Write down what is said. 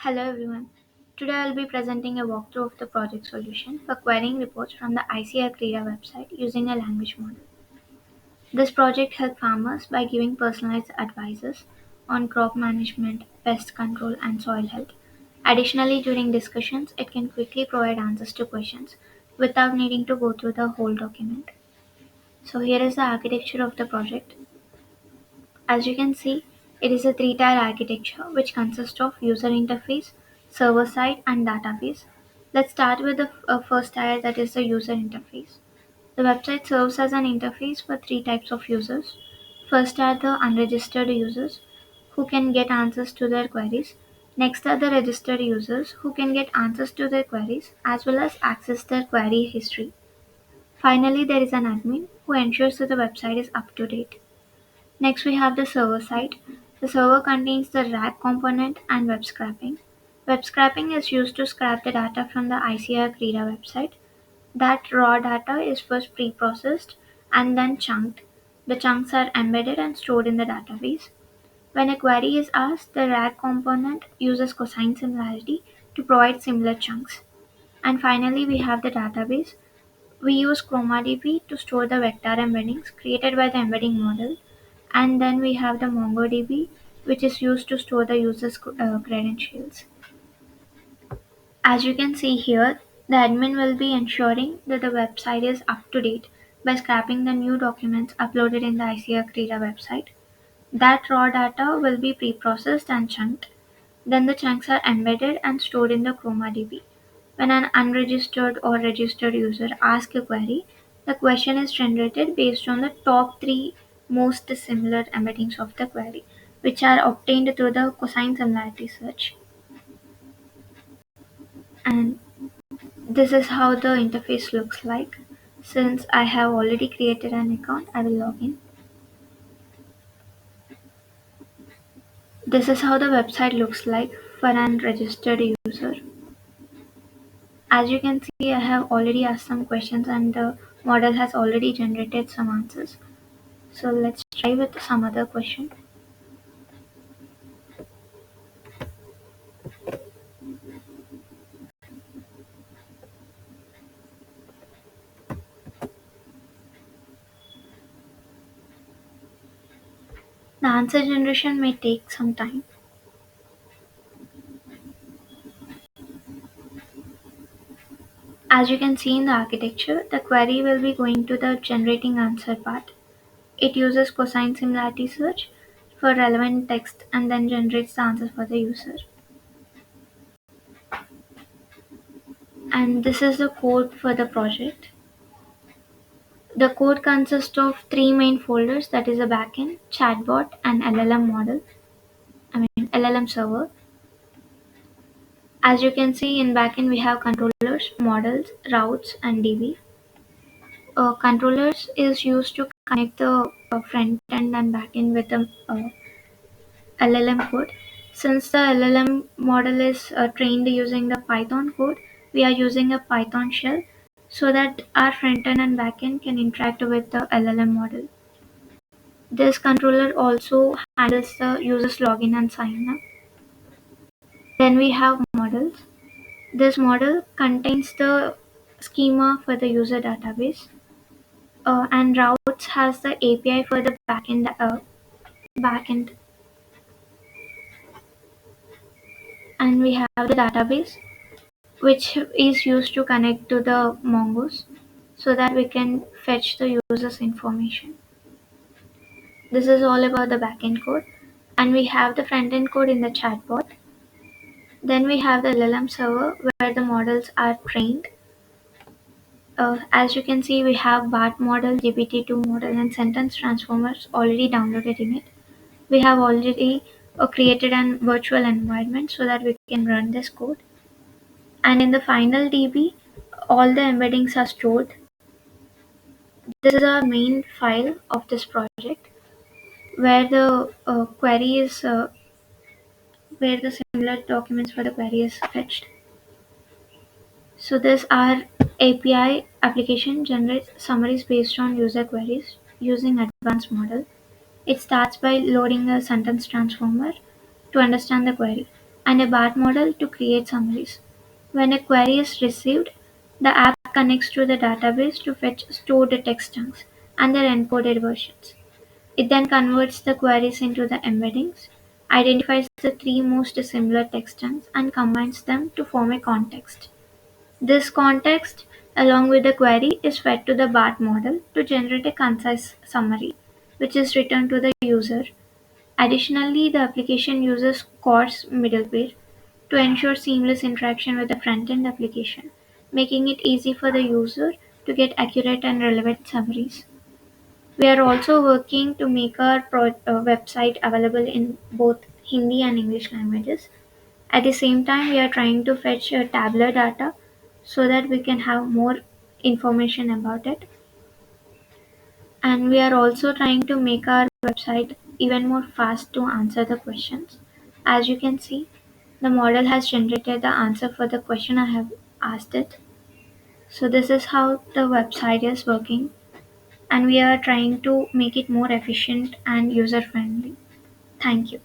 Hello everyone. Today I'll be presenting a walkthrough of the project solution for querying reports from the ICR Krida website using a language model. This project helps farmers by giving personalized advices on crop management, pest control, and soil health. Additionally, during discussions, it can quickly provide answers to questions without needing to go through the whole document. So here is the architecture of the project. As you can see, it is a three-tier architecture which consists of user interface, server side, and database. Let's start with the first tier, that is the user interface. The website serves as an interface for three types of users. First are the unregistered users who can get answers to their queries. Next are the registered users who can get answers to their queries as well as access their query history. Finally, there is an admin who ensures that the website is up to date. Next we have the server side. The server contains the RAG component and web scraping. Web scraping is used to scrap the data from the ICR Krida website. That raw data is first pre-processed and then chunked. The chunks are embedded and stored in the database. When a query is asked, the RAG component uses cosine similarity to provide similar chunks. And finally, we have the database. We use ChromaDB to store the vector embeddings created by the embedding model, and then we have the MongoDB, which is used to store the user's credentials. As you can see here, the admin will be ensuring that the website is up to date by scraping the new documents uploaded in the ICR Krida website. That raw data will be pre-processed and chunked. Then the chunks are embedded and stored in the ChromaDB. When an unregistered or registered user asks a query, the question is generated based on the top three most similar embeddings of the query, which are obtained through the cosine similarity search. And this is how the interface looks like. Since I have already created an account, I will log in. This is how the website looks like for an registered user. As you can see, I have already asked some questions and the model has already generated some answers. So let's try with some other question. The answer generation may take some time. As you can see in the architecture, the query will be going to the generating answer part. It uses cosine similarity search for relevant text and then generates the answers for the user. And this is the code for the project. The code consists of three main folders, that is a backend, chatbot, and LLM server. As you can see in backend, we have controllers, models, routes, and DB. Controllers is used to connect the front end and back end with the LLM code. Since the LLM model is trained using the Python code, we are using a Python shell so that our front end and back end can interact with the LLM model. This controller also handles the user's login and sign up. Then we have models. This model contains the schema for the user database, and routes has the API for the backend, and we have the database, which is used to connect to the Mongoose so that we can fetch the user's information. This is all about the backend code, and we have the front end code in the chatbot. Then we have the LLM server where the models are trained. As you can see, we have BART model, GPT-2 model, and sentence transformers already downloaded in it. We have already created an virtual environment so that we can run this code. And in the final DB, all the embeddings are stored. This is our main file of this project where the query is where the similar documents for the query is fetched. So this our API application generates summaries based on user queries using advanced model. It starts by loading a sentence transformer to understand the query. and a BART model to create summaries. When a query is received, the app connects to the database to fetch stored text chunks and their encoded versions. It then converts the queries into the embeddings, identifies the three most similar text chunks, and combines them to form a context. This context, along with the query, is fed to the BART model to generate a concise summary, which is returned to the user. Additionally, the application uses coarse middleware to ensure seamless interaction with the front-end application, making it easy for the user to get accurate and relevant summaries. We are also working to make our website available in both Hindi and English languages. At the same time, we are trying to fetch tabular data so that we can have more information about it. And we are also trying to make our website even more fast to answer the questions. As you can see, the model has generated the answer for the question I have asked it. So this is how the website is working, and we are trying to make it more efficient and user friendly. Thank you.